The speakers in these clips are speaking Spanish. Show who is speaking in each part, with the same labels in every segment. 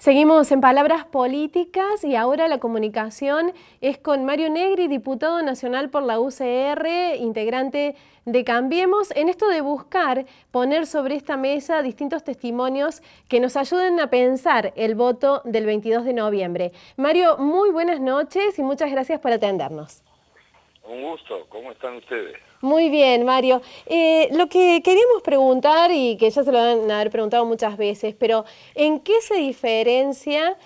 Speaker 1: Seguimos en Palabras Políticas y ahora la comunicación es con Mario Negri, diputado nacional por la UCR, integrante de Cambiemos, en esto de buscar poner sobre esta mesa distintos testimonios que nos ayuden a pensar el voto del 22 de noviembre. Mario, muy buenas noches y muchas gracias por atendernos.
Speaker 2: Un gusto, ¿cómo están ustedes?
Speaker 1: Muy bien, Mario. Lo que queríamos preguntar, y que ya se lo van a haber preguntado muchas veces, pero ¿en qué se diferencia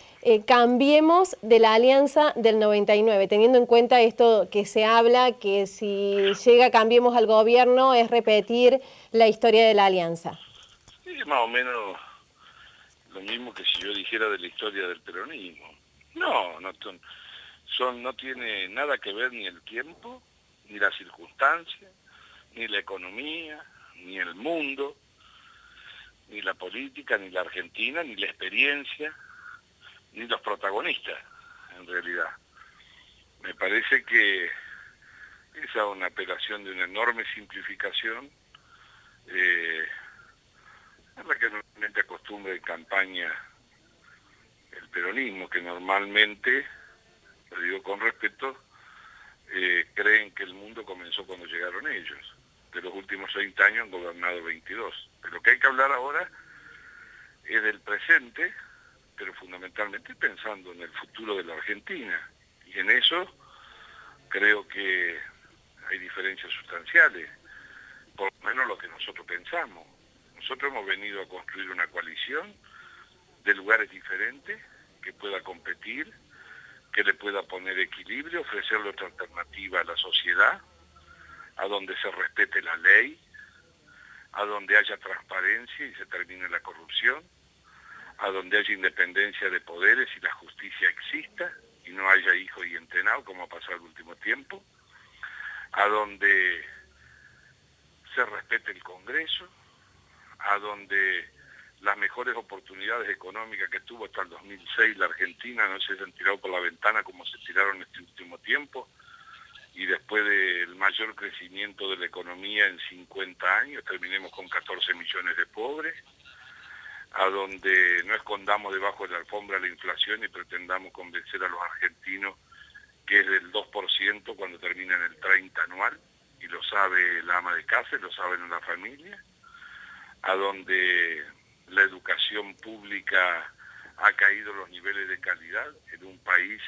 Speaker 1: Cambiemos de la alianza del 99? Teniendo en cuenta esto que se habla, que si llega Cambiemos al gobierno es repetir la historia de la alianza.
Speaker 2: Es más o menos lo mismo que si yo dijera de la historia del peronismo. No tiene nada que ver ni el tiempo, ni las circunstancias, ni la economía, ni el mundo, ni la política, ni la Argentina, ni la experiencia, ni los protagonistas, en realidad. Me parece que esa es una apelación de una enorme simplificación, a la que normalmente acostumbra en campaña el peronismo, que normalmente, lo digo con respeto, creen que el mundo comenzó cuando llegaron ellos. De los últimos 30 años han gobernado 22. De lo que hay que hablar ahora es del presente, pero fundamentalmente pensando en el futuro de la Argentina. Y en eso creo que hay diferencias sustanciales, por lo menos lo que nosotros pensamos. Nosotros hemos venido a construir una coalición de lugares diferentes que pueda competir, que le pueda poner equilibrio, ofrecerle otra alternativa a la sociedad, a donde se respete la ley, a donde haya transparencia y se termine la corrupción, a donde haya independencia de poderes y la justicia exista y no haya hijos y entrenados como ha pasado el último tiempo, a donde se respete el Congreso, a donde las mejores oportunidades económicas que tuvo hasta el 2006 la Argentina no se hayan tirado por la ventana como se tiraron este último tiempo, y después del mayor crecimiento de la economía en 50 años terminemos con 14 millones de pobres, a donde no escondamos debajo de la alfombra la inflación y pretendamos convencer a los argentinos que es del 2% cuando termina en el 30 anual, y lo sabe la ama de casa, lo saben en la familia, a donde la educación pública ha caído los niveles de calidad en un país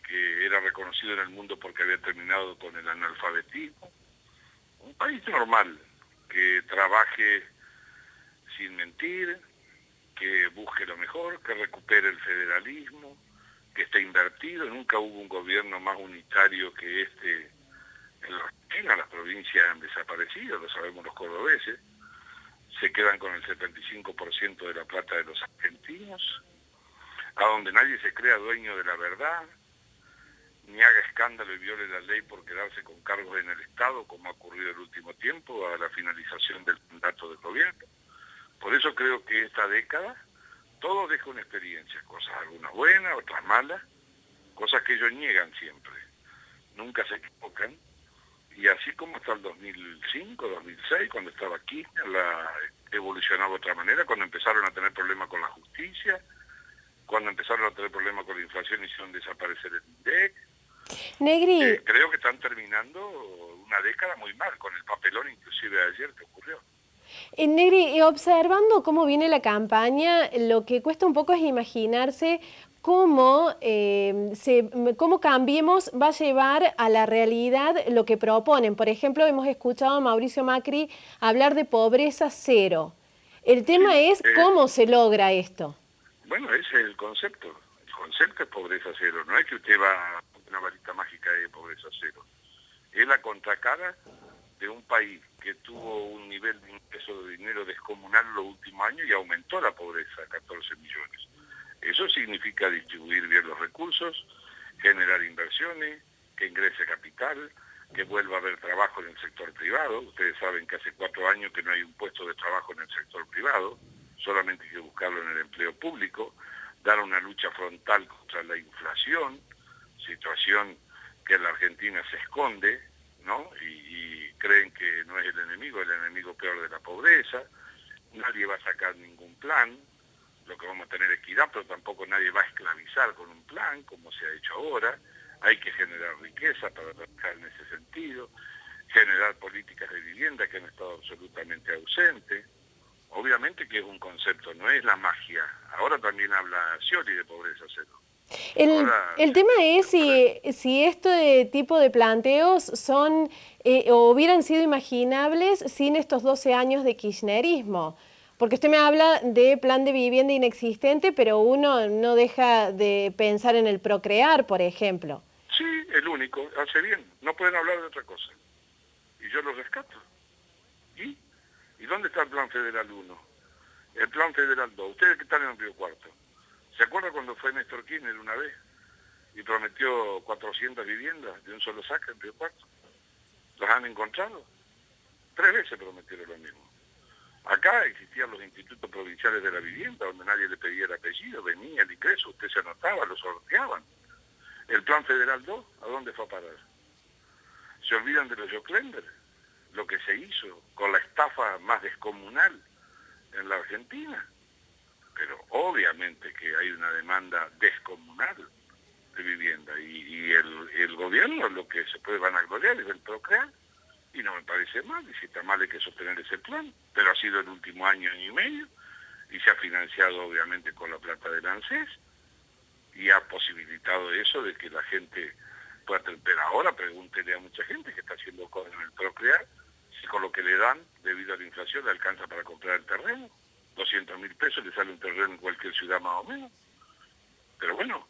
Speaker 2: que era reconocido en el mundo porque había terminado con el analfabetismo. Un país normal, que trabaje sin mentir, que busque lo mejor, que recupere el federalismo, que esté invertido. Nunca hubo un gobierno más unitario que este en la Argentina. Las provincias han desaparecido, lo sabemos los cordobeses. Se quedan con el 75% de la plata de los argentinos, a donde nadie se crea dueño de la verdad, ni haga escándalo y viole la ley por quedarse con cargos en el Estado, como ha ocurrido el último tiempo, a la finalización del mandato del gobierno. Por eso creo que esta década todo deja una experiencia, cosas algunas buenas, otras malas, cosas que ellos niegan siempre, nunca se equivocan, y así como hasta el 2005, 2006, cuando estaba Kirchner, la evolucionaba de otra manera, cuando empezaron a tener problemas con la justicia, cuando empezaron a tener problemas con la inflación hicieron desaparecer el INDEC.
Speaker 1: Negri,
Speaker 2: Creo que están terminando una década muy mal, con el papelón inclusive de ayer que ocurrió.
Speaker 1: Negri, observando cómo viene la campaña, lo que cuesta un poco es imaginarse cómo Cambiemos va a llevar a la realidad lo que proponen. Por ejemplo, hemos escuchado a Mauricio Macri hablar de pobreza cero. El tema
Speaker 2: Sí,
Speaker 1: es cómo se logra esto.
Speaker 2: bueno, ese es el concepto. El concepto es pobreza cero. No es que usted va a una varita mágica de pobreza cero. Es la contracara de un país que tuvo un nivel de ingreso de dinero descomunal los últimos años y aumentó la pobreza a 14 millones. Eso significa distribuir bien los recursos, generar inversiones, que ingrese capital, que vuelva a haber trabajo en el sector privado. Ustedes saben que hace 4 años que no hay un puesto de trabajo en el sector privado, solamente hay que buscarlo en el empleo público, dar una lucha frontal contra la inflación, situación que en la Argentina se esconde, ¿no? Y creen que no es el enemigo peor de la pobreza. Nadie va a sacar ningún plan, lo que vamos a tener equidad, pero tampoco nadie va a esclavizar con un plan, como se ha hecho ahora. Hay que generar riqueza para trabajar en ese sentido, generar políticas de vivienda que han estado absolutamente ausentes. Obviamente que es un concepto, no es la magia. Ahora también habla Scioli de pobreza cero.
Speaker 1: El tema es si este tipo de planteos son o hubieran sido imaginables sin estos 12 años de kirchnerismo. Porque usted me habla de plan de vivienda inexistente, pero uno no deja de pensar en el procrear, por ejemplo.
Speaker 2: Sí, el único, hace bien. No pueden hablar de otra cosa. Y yo lo rescato. ¿Y dónde está el plan federal 1? El plan federal 2. Ustedes que están en Río Cuarto. ¿Se acuerdan cuando fue Néstor Kirchner una vez y prometió 400 viviendas de un solo saque en Río Cuarto? ¿Los han encontrado? 3 veces prometieron lo mismo. Acá existían los institutos provinciales de la vivienda, donde nadie le pedía el apellido, venía el ingreso, usted se anotaba, lo sorteaban. El plan federal 2, ¿a dónde fue a parar? ¿Se olvidan de los Joclender? Lo que se hizo con la estafa más descomunal en la Argentina. Pero obviamente que hay una demanda descomunal de vivienda y el gobierno lo que se puede vanagloriar es el procrear, y no me parece mal, y si está mal hay que sostener ese plan, pero ha sido el último año y medio, y se ha financiado obviamente con la plata del ANSES, y ha posibilitado eso de que la gente pueda tener. Pero ahora pregúntele a mucha gente que está haciendo cosas en el procrear, si con lo que le dan debido a la inflación le alcanza para comprar el terreno. 200.000 pesos le sale un terreno en cualquier ciudad más o menos. Pero bueno,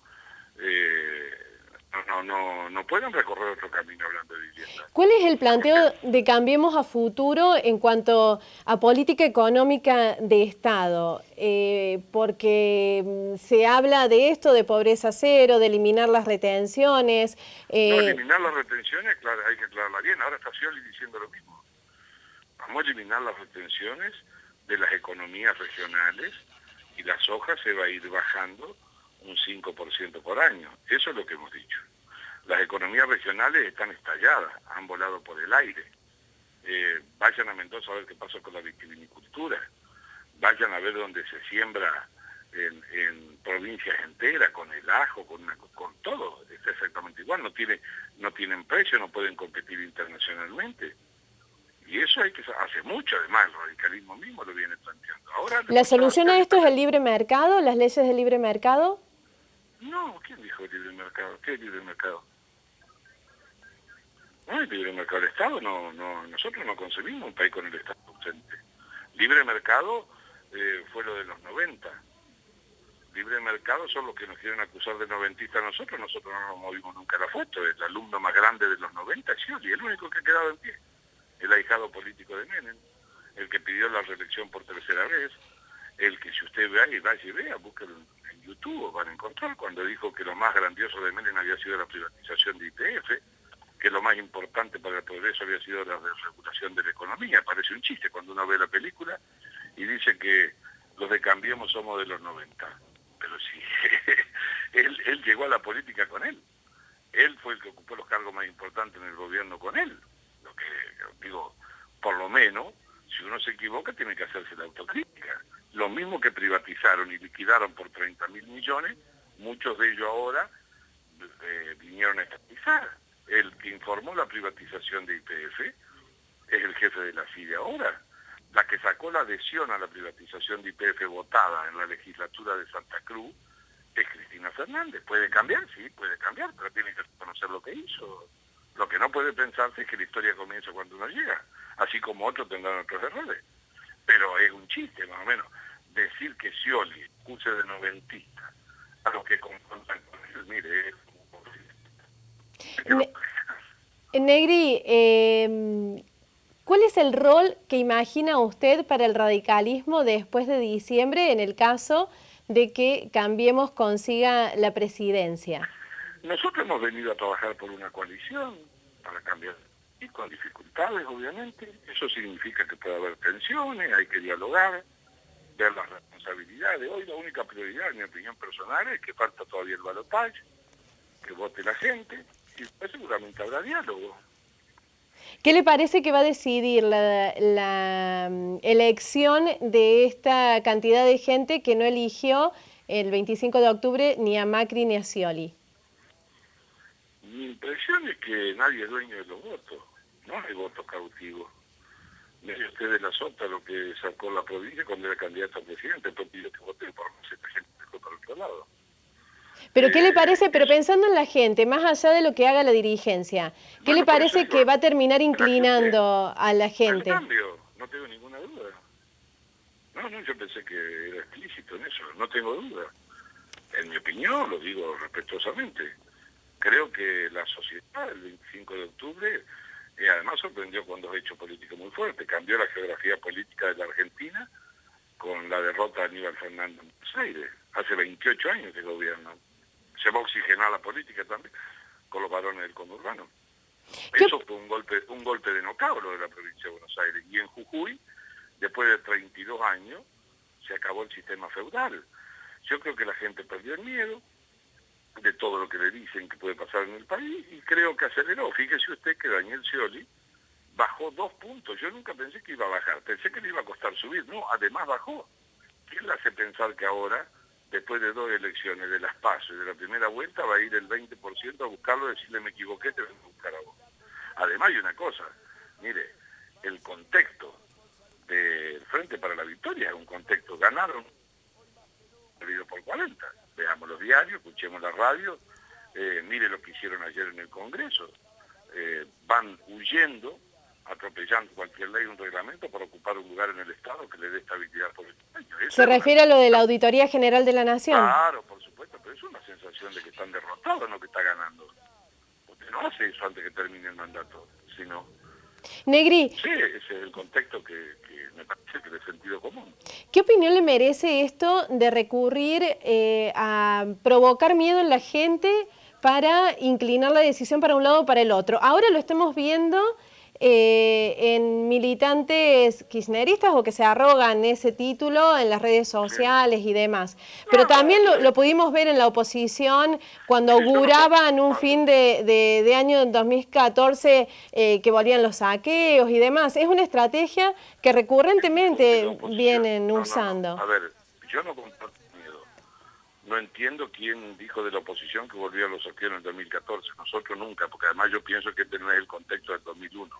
Speaker 2: no pueden recorrer otro camino hablando de vivienda.
Speaker 1: ¿Cuál es el planteo de Cambiemos a futuro en cuanto a política económica de Estado? Porque se habla de esto, de pobreza cero, de eliminar las retenciones.
Speaker 2: No, eliminar las retenciones, claro, hay que aclararla bien. Ahora está Scioli diciendo lo mismo. Vamos a eliminar las retenciones de las economías regionales y la soja se va a ir bajando un 5% por año. Eso es lo que hemos dicho. Las economías regionales están estalladas, han volado por el aire. Vayan a Mendoza a ver qué pasa con la vitivinicultura. Vayan a ver dónde se siembra en provincias enteras, con el ajo, con todo. Está exactamente igual, no tienen precio, no pueden competir internacionalmente. Y eso hace mucho, además, el radicalismo mismo lo viene planteando. Ahora,
Speaker 1: ¿la solución a esto es el libre mercado, las leyes del libre mercado?
Speaker 2: No, ¿quién dijo el libre mercado? ¿Qué es libre mercado? No, el libre mercado del Estado, nosotros no concebimos un país con el Estado ausente. Libre mercado fue lo de los 90. Libre mercado son los que nos quieren acusar de noventistas a nosotros no nos movimos nunca la foto. El alumno más grande de los 90 es Scioli, el único que ha quedado en pie. El ahijado político de Menem, el que pidió la reelección por 3ª vez, el que si usted vaya y vea, búsquelo en YouTube, van a encontrar cuando dijo que lo más grandioso de Menem había sido la privatización de YPF, que lo más importante para el progreso había sido la desregulación de la economía. Parece un chiste cuando uno ve la película y dice que los de Cambiemos somos de los 90. Pero sí, él llegó a la política con él. Él fue el que ocupó los cargos más importantes en el gobierno con él. Lo que digo, por lo menos, si uno se equivoca tiene que hacerse la autocrítica. Lo mismo que privatizaron y liquidaron por 30.000 millones, muchos de ellos ahora vinieron a estatizar. El que informó la privatización de YPF es el jefe de la CIDE ahora. La que sacó la adhesión a la privatización de YPF votada en la legislatura de Santa Cruz es Cristina Fernández. ¿Puede cambiar? Sí, puede cambiar, pero tiene que reconocer lo que hizo. Lo que no puede pensarse es que la historia comienza cuando uno llega, así como otros tendrán otros errores. Pero es un chiste, más o menos, decir que Scioli acuse de noventista a los que confrontan con él, mire,
Speaker 1: Negri, ¿cuál es el rol que imagina usted para el radicalismo después de diciembre en el caso de que Cambiemos consiga la presidencia?
Speaker 2: Nosotros hemos venido a trabajar por una coalición para cambiar, y con dificultades, obviamente. Eso significa que puede haber tensiones, hay que dialogar, ver las responsabilidades. Hoy la única prioridad, en mi opinión personal, es que falta todavía el balotaje, que vote la gente, y después seguramente habrá diálogo.
Speaker 1: ¿Qué le parece que va a decidir la elección de esta cantidad de gente que no eligió el 25 de octubre ni a Macri ni a Scioli?
Speaker 2: Mi impresión es que nadie es dueño de los votos, no hay votos cautivos. Mire usted de la Sota lo que sacó la provincia cuando era candidato a presidente, pero pidió que voten por esta gente dejó para otro lado.
Speaker 1: Pero ¿qué le parece, pero pensando en la gente, más allá de lo que haga la dirigencia, ¿qué le parece que va a terminar inclinando a la gente?
Speaker 2: El cambio, no tengo ninguna duda. No, yo pensé que era explícito en eso, no tengo duda. En mi opinión, lo digo respetuosamente, creo que la sociedad el 25 de octubre además sorprendió con dos hechos políticos muy fuertes. Cambió la geografía política de la Argentina con la derrota de Aníbal Fernández en Buenos Aires. Hace 28 años que gobierna. Se va a oxigenar la política también con los varones del conurbano. Eso fue un golpe de nocao de la provincia de Buenos Aires. Y en Jujuy, después de 32 años, se acabó el sistema feudal. Yo creo que la gente perdió el miedo de todo lo que le dicen que puede pasar en el país y creo que aceleró. Fíjese usted que Daniel Scioli bajó 2 puntos. Yo nunca pensé que iba a bajar, pensé que le iba a costar subir. No, además bajó. ¿Qué le hace pensar que ahora, después de 2 elecciones, de las PASO y de la primera vuelta, va a ir el 20% a buscarlo y decirle me equivoqué, te vengo a buscar a vos? Además hay una cosa, mire, el contexto del Frente para la Victoria es un contexto, ganaron, perdido por 40. Veamos los diarios, escuchemos la radio, mire lo que hicieron ayer en el Congreso. Van huyendo, atropellando cualquier ley, un reglamento para ocupar un lugar en el Estado que le dé estabilidad por el año.
Speaker 1: ¿Se refiere a lo de la Auditoría General de la Nación?
Speaker 2: Claro, por supuesto, pero es una sensación de que están derrotados, no que está ganando. Usted no hace eso antes que termine el mandato, sino...
Speaker 1: Negri.
Speaker 2: Sí, ese es el contexto que me parece que es de sentido común.
Speaker 1: ¿Qué opinión le merece esto de recurrir a provocar miedo en la gente para inclinar la decisión para un lado o para el otro? Ahora lo estamos viendo en militantes kirchneristas o que se arrogan ese título en las redes sociales y demás. Pero también lo pudimos ver en la oposición cuando auguraban un fin de año 2014 que volvían los saqueos y demás. Es una estrategia que recurrentemente vienen usando.
Speaker 2: A ver, yo no comparto miedo. No entiendo quién dijo de la oposición que volvía a los saqueos en el 2014. Nosotros nunca, porque además yo pienso que este no es el contexto del 2001.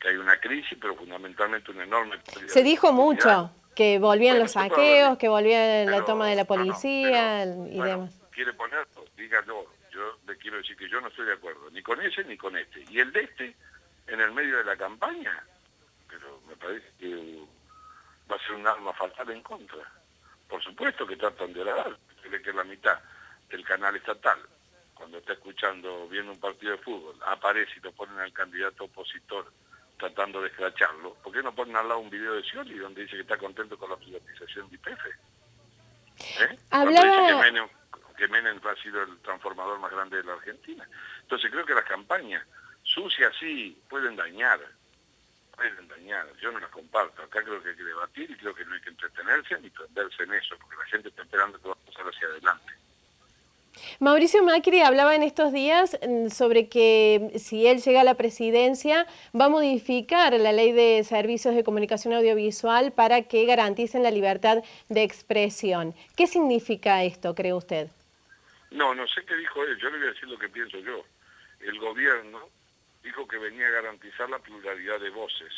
Speaker 2: Que hay una crisis, pero fundamentalmente una enorme...
Speaker 1: Se dijo mucho que volvían los saqueos, que volvía la toma de la policía y demás.
Speaker 2: Quiere ponerlo, dígalo. Yo le quiero decir que yo no estoy de acuerdo, ni con ese ni con este. Y el de este, en el medio de la campaña, pero me parece que va a ser un arma fatal en contra. Por supuesto que tratan de orar. Se ve que la mitad del canal estatal, cuando está escuchando, viendo un partido de fútbol, aparece y lo ponen al candidato opositor tratando de escracharlo. ¿Por qué no ponen al lado un video de Scioli donde dice que está contento con la privatización de YPF?
Speaker 1: Hablaba...
Speaker 2: Dice que Menem ha sido el transformador más grande de la Argentina. Entonces creo que las campañas sucias sí pueden dañar. Yo no las comparto. Acá creo que hay que debatir y creo que no hay que entretenerse ni prenderse en eso, porque la gente está esperando que va a pasar hacia adelante.
Speaker 1: Mauricio Macri hablaba en estos días sobre que si él llega a la presidencia va a modificar la ley de servicios de comunicación audiovisual para que garanticen la libertad de expresión. ¿Qué significa esto, cree usted?
Speaker 2: No sé qué dijo él, yo le voy a decir lo que pienso yo. El gobierno dijo que venía a garantizar la pluralidad de voces.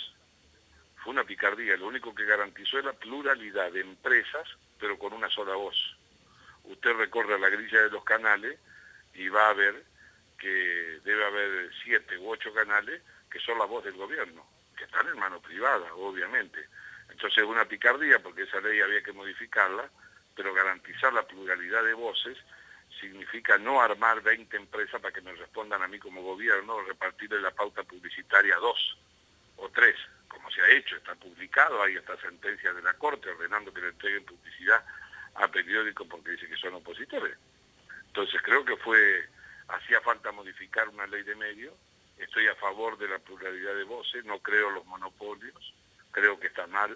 Speaker 2: Fue una picardía, lo único que garantizó es la pluralidad de empresas, pero con una sola voz. Usted recorre la grilla de los canales y va a ver que debe haber 7 u 8 canales que son la voz del gobierno, que están en mano privada, obviamente. Entonces es una picardía porque esa ley había que modificarla, pero garantizar la pluralidad de voces significa no armar 20 empresas para que me respondan a mí como gobierno, o repartirle la pauta publicitaria a 2 o 3, como se ha hecho, está publicado, hay hasta sentencias de la Corte ordenando que le entreguen publicidad a periódicos porque dice que son opositores. Entonces creo que hacía falta modificar una ley de medios. Estoy a favor de la pluralidad de voces, no creo en los monopolios, creo que está mal,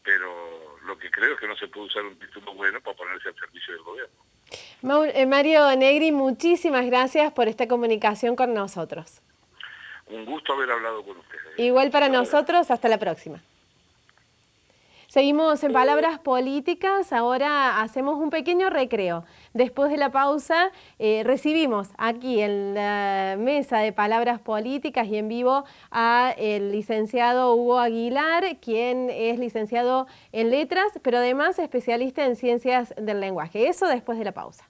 Speaker 2: pero lo que creo es que no se puede usar un título bueno para ponerse al servicio del gobierno.
Speaker 1: Mario Negri, muchísimas gracias por esta comunicación con nosotros.
Speaker 2: Un gusto haber hablado con ustedes.
Speaker 1: Igual para nosotros, hasta la próxima. Seguimos en Palabras Políticas, ahora hacemos un pequeño recreo. Después de la pausa recibimos aquí en la mesa de Palabras Políticas y en vivo al licenciado Hugo Aguilar, quien es licenciado en Letras, pero además especialista en Ciencias del Lenguaje. Eso después de la pausa.